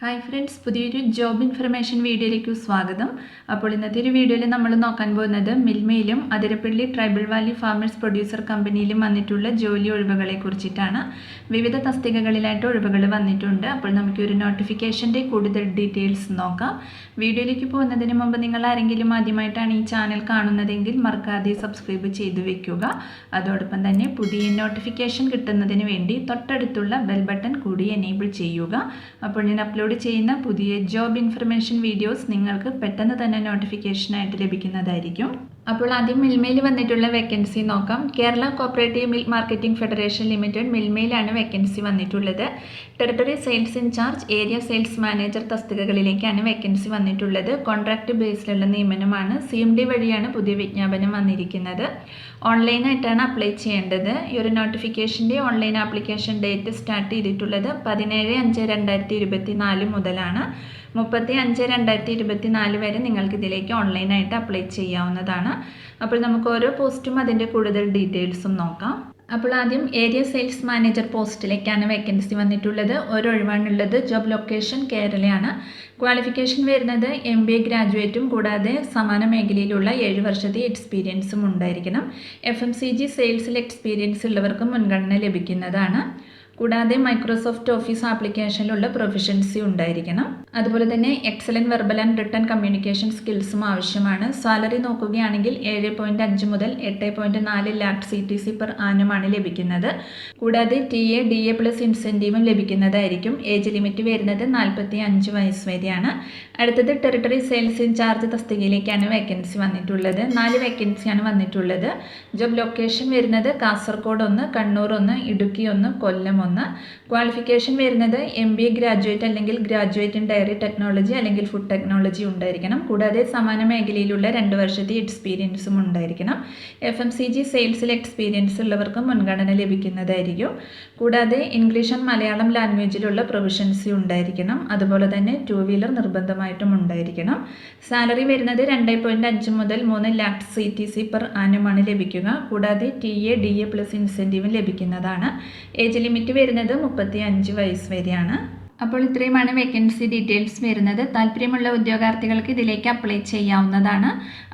Hi friends, പുതിയൊരു job information വീഡിയോയിലേക്ക് സ്വാഗതം. അപ്പോൾ ഇന്നത്തെ ഒരു വീഡിയോയിൽ നമ്മൾ നോക്കാൻ പോകുന്നത് മിൽമയിലും Athirappilly tribal valley farmers producer കമ്പനിയിലും വന്നിട്ടുള്ള ജോലി ഒഴിവുകളെ കുറിച്ചിട്ടാണ്. വിവിധ തസ്തികകളിലായിട്ട് ഒഴിവുകൾ വന്നിട്ടുണ്ട്. അപ്പോൾ നമുക്ക് ഒരു നോട്ടിഫിക്കേഷൻ്റെ കൂടുതൽ ഡീറ്റെയിൽസ് നോക്കാം. വീഡിയോയിലേക്ക് പോകുന്നതിന് മുമ്പ് നിങ്ങൾ ആരെങ്കിലും ആദ്യമായിട്ടാണ് ഈ ചാനൽ കാണുന്നതെങ്കിൽ മറക്കാതെ സബ്സ്ക്രൈബ് ചെയ്തു വെക്കുക. അതോടൊപ്പം തന്നെ പുതിയ നോട്ടിഫിക്കേഷൻ കിട്ടുന്നതിന് വേണ്ടി തൊട്ടടുത്തുള്ള ബെൽ ബട്ടൺ കൂടി എനേബിൾ ചെയ്യുക. അപ്പോൾ ഞാൻ അപ്ലോഡ് ചെയ്യുന്ന പുതിയ ജോബ് ഇൻഫർമേഷൻ വീഡിയോസ് നിങ്ങൾക്ക് പെട്ടെന്ന് തന്നെ നോട്ടിഫിക്കേഷനായിട്ട് ലഭിക്കുന്നതായിരിക്കും. അപ്പോൾ ആദ്യം മിൽമയിൽ വന്നിട്ടുള്ള വേക്കൻസി നോക്കാം. Kerala cooperative milk marketing federation limited മിൽമയിലാണ് വേക്കൻസി വന്നിട്ടുള്ളത്. Territory sales in charge, area sales manager തസ്തികകളിലേക്കാണ് വേക്കൻസി വന്നിട്ടുള്ളത്. കോൺട്രാക്ട് ബേസിലുള്ള നിയമനമാണ്. CMD വഴിയാണ് പുതിയ വിജ്ഞാപനം വന്നിരിക്കുന്നത്. ഓൺലൈനായിട്ടാണ് അപ്ലൈ ചെയ്യേണ്ടത്. ഈ ഒരു നോട്ടിഫിക്കേഷൻ്റെ ഓൺലൈൻ ആപ്ലിക്കേഷൻ ഡേറ്റ് സ്റ്റാർട്ട് ചെയ്തിട്ടുള്ളത് 17/5/2024 മുതലാണ്. 30/5/2024 വരെ നിങ്ങൾക്ക് ഇതിലേക്ക് ഓൺലൈനായിട്ട് അപ്ലൈ ചെയ്യാവുന്നതാണ്. അപ്പോൾ നമുക്ക് ഓരോ പോസ്റ്റും അതിൻ്റെ കൂടുതൽ ഡീറ്റെയിൽസും നോക്കാം. അപ്പോൾ ആദ്യം ഏരിയ സെയിൽസ് മാനേജർ പോസ്റ്റിലേക്കാണ് വേക്കൻസി വന്നിട്ടുള്ളത്. ഒരൊഴിവാണുള്ളത്. ജോബ് ലൊക്കേഷൻ കേരളയാണ്. ക്വാളിഫിക്കേഷൻ വരുന്നത് MBA ഗ്രാജുവേറ്റും കൂടാതെ സമാന മേഖലയിലുള്ള 7 വർഷത്തെ എക്സ്പീരിയൻസും ഉണ്ടായിരിക്കണം. FMCG സെയിൽസിൽ എക്സ്പീരിയൻസ് ഉള്ളവർക്ക് മുൻഗണന ലഭിക്കുന്നതാണ്. കൂടാതെ മൈക്രോസോഫ്റ്റ് ഓഫീസ് ആപ്ലിക്കേഷനിലുള്ള പ്രൊഫഷൻസി ഉണ്ടായിരിക്കണം. അതുപോലെ തന്നെ excellent verbal and written communication സ്കിൽസും ആവശ്യമാണ്. സാലറി നോക്കുകയാണെങ്കിൽ 7.5 മുതൽ 8.4 ലാഖ് CTC പെർ ആനുമാണ് ലഭിക്കുന്നത്. കൂടാതെ TA DA പ്ലസ് ഇൻസെൻറ്റീവും ലഭിക്കുന്നതായിരിക്കും. ഏജ് ലിമിറ്റ് വരുന്നത് 45 വയസ്സ് വരെയാണ്. അടുത്തത് ടെറിട്ടറി സെയിൽസ് ഇൻചാർജ് തസ്തികയിലേക്കാണ് വേക്കൻസി വന്നിട്ടുള്ളത്. 4 വേക്കൻസിയാണ് വന്നിട്ടുള്ളത്. ജോബ് ലൊക്കേഷൻ വരുന്നത് കാസർഗോഡ് 1, കണ്ണൂർ 1, ഇടുക്കി 1, കൊല്ലം 1. ക്വാളിഫിക്കേഷൻ വരുന്നത് MBA ഗ്രാജുവേറ്റ് അല്ലെങ്കിൽ ഗ്രാജുവേറ്റ് ഇൻ ഡയറി ടെക്നോളജി അല്ലെങ്കിൽ ഫുഡ് ടെക്നോളജി ഉണ്ടായിരിക്കണം. കൂടാതെ സമാന മേഖലയിലുള്ള 2 വർഷത്തെ എക്സ്പീരിയൻസും ഉണ്ടായിരിക്കണം. FMCG സെയിൽസിൽ എക്സ്പീരിയൻസ് ഉള്ളവർക്ക് മുൻഗണന ലഭിക്കുന്നതായിരിക്കും. കൂടാതെ ഇംഗ്ലീഷ് ആൻഡ് മലയാളം ലാംഗ്വേജിലുള്ള പ്രൊഫഷൻസി ഉണ്ടായിരിക്കണം. അതുപോലെ തന്നെ 2 വീലർ നിർബന്ധമായിട്ടും ഉണ്ടായിരിക്കണം. സാലറി വരുന്നത് 2.5 മുതൽ 3 ലാഖ് CTC പെർ ആനുമാണ് ലഭിക്കുക. കൂടാതെ TA DA പ്ലസ് ഇൻസെൻറ്റീവും ലഭിക്കുന്നതാണ്. ഏജ് ലിമിറ്റ് വരുന്നത് 35 വയസ്സ് വരെയാണ്. അപ്പോൾ ഇത്രയുമാണ് വേക്കൻസി ഡീറ്റെയിൽസ് വരുന്നത്. താല്പര്യമുള്ള ഉദ്യോഗാർത്ഥികൾക്ക് ഇതിലേക്ക് അപ്ലൈ ചെയ്യാവുന്നതാണ്.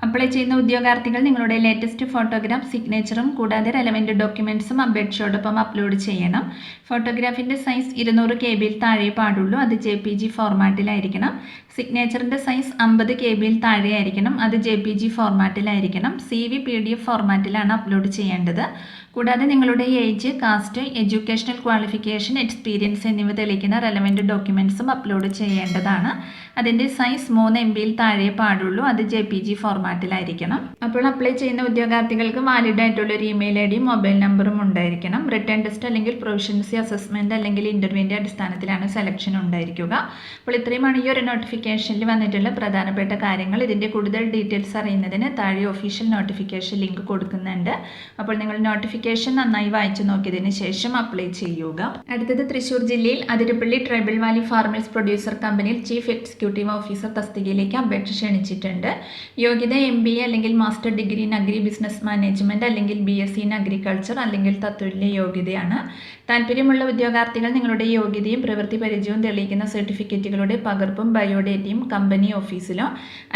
അപ്ലൈ ചെയ്യുന്ന ഉദ്യോഗാർത്ഥികൾ നിങ്ങളുടെ ലേറ്റസ്റ്റ് ഫോട്ടോഗ്രാഫ്, സിഗ്നേച്ചറും കൂടാതെ റെലവൻറ്റ് ഡോക്യുമെൻറ്റ്സും അപേക്ഷയോടൊപ്പം അപ്ലോഡ് ചെയ്യണം. ഫോട്ടോഗ്രാഫിൻ്റെ സൈസ് 200 KB താഴെ പാടുള്ളൂ. അത് JPG ഫോർമാറ്റിലായിരിക്കണം. സിഗ്നേച്ചറിൻ്റെ സൈസ് 50 KB താഴെ ആയിരിക്കണം. അത് JPG ഫോർമാറ്റിലായിരിക്കണം. CV PDF ഫോർമാറ്റിലാണ് അപ്ലോഡ് ചെയ്യേണ്ടത്. കൂടാതെ നിങ്ങളുടെ age, caste, educational qualification, experience എന്നിവ തെളിയിക്കുന്ന റെലവൻറ്റ് ഡോക്യുമെൻറ്റ്സും അപ്ലോഡ് ചെയ്യേണ്ടതാണ്. അതിൻ്റെ സൈസ് 3 MB താഴെ പാടുള്ളൂ. അത് JPG ഫോർമാറ്റിലായിരിക്കണം. അപ്പോൾ അപ്ലൈ ചെയ്യുന്ന ഉദ്യോഗാർത്ഥികൾക്ക് വാലിഡ് ആയിട്ടുള്ളൊരു ഇമെയിൽ ID, മൊബൈൽ നമ്പറും ഉണ്ടായിരിക്കണം. റിട്ടേൺ ടെസ്റ്റ് അല്ലെങ്കിൽ പ്രൊഫഷൻസി അസസ്മെൻറ്റ് അല്ലെങ്കിൽ ഇൻ്റർവ്യൂവിൻ്റെ അടിസ്ഥാനത്തിലാണ് സെലക്ഷൻ ഉണ്ടായിരിക്കുക. അപ്പോൾ ഇത്രയുമാണ് ഈ ഒരു നോട്ടിഫിക്കേഷനിൽ വന്നിട്ടുള്ള പ്രധാനപ്പെട്ട കാര്യങ്ങൾ. ഇതിൻ്റെ കൂടുതൽ ഡീറ്റെയിൽസ് അറിയുന്നതിന് താഴെ ഒഫീഷ്യൽ നോട്ടിഫിക്കേഷൻ ലിങ്ക് കൊടുക്കുന്നുണ്ട്. അപ്പോൾ നിങ്ങൾ നോട്ടിഫിക്കേഷൻ നന്നായി വായിച്ചു നോക്കിയതിന് ശേഷം അപ്ലൈ ചെയ്യുക. അടുത്തത് തൃശ്ശൂർ ജില്ലയിൽ Athirappilly tribal valley farmers producer കമ്പനിയിൽ ചീഫ് എക്സിക്യൂട്ടീവ് ഓഫീസർ തസ്തികയിലേക്ക് അപേക്ഷ ക്ഷണിച്ചിട്ടുണ്ട്. യോഗ്യത MBA അല്ലെങ്കിൽ master degree in agri business management അല്ലെങ്കിൽ BSc ഇൻ അഗ്രികൾച്ചർ അല്ലെങ്കിൽ തത്തുല്യ യോഗ്യതയാണ്. താല്പര്യമുള്ള ഉദ്യോഗാർത്ഥികൾ നിങ്ങളുടെ യോഗ്യതയും പ്രവൃത്തി പരിചയവും തെളിയിക്കുന്ന സർട്ടിഫിക്കറ്റുകളുടെ പകർപ്പും ബയോഡേറ്റയും കമ്പനി ഓഫീസിലോ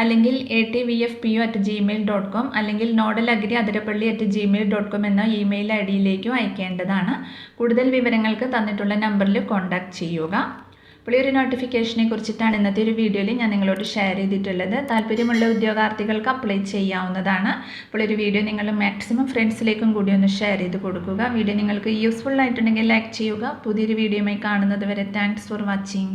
അല്ലെങ്കിൽ atvfpo@gmail.com അല്ലെങ്കിൽ nodalagree@gmail.com എന്ന ഇമെയിൽ ID-യിലേക്കോ അയക്കേണ്ടതാണ്. കൂടുതൽ വിവരങ്ങൾക്ക് തന്നിട്ടുള്ള നമ്പറിൽ കോൺടാക്ട് ചെയ്യുക. അപ്പോൾ ഈ ഒരു നോട്ടിഫിക്കേഷനെ കുറിച്ചിട്ടാണ് ഇന്നത്തെ ഒരു വീഡിയോയിൽ ഞാൻ നിങ്ങളോട് ഷെയർ ചെയ്തിട്ടുള്ളത്. താല്പര്യമുള്ള ഉദ്യോഗാർത്ഥികൾക്ക് അപ്ലൈ ചെയ്യാവുന്നതാണ്. അപ്പോൾ ഒരു വീഡിയോ നിങ്ങൾ മാക്സിമം ഫ്രണ്ട്സിലേക്കും കൂടി ഒന്ന് ഷെയർ ചെയ്ത് കൊടുക്കുക. വീഡിയോ നിങ്ങൾക്ക് യൂസ്ഫുൾ ആയിട്ടുണ്ടെങ്കിൽ ലൈക്ക് ചെയ്യുക. പുതിയൊരു വീഡിയോയുമായി കാണുന്നത് വരെ താങ്ക്സ് ഫോർ വാച്ചിങ്.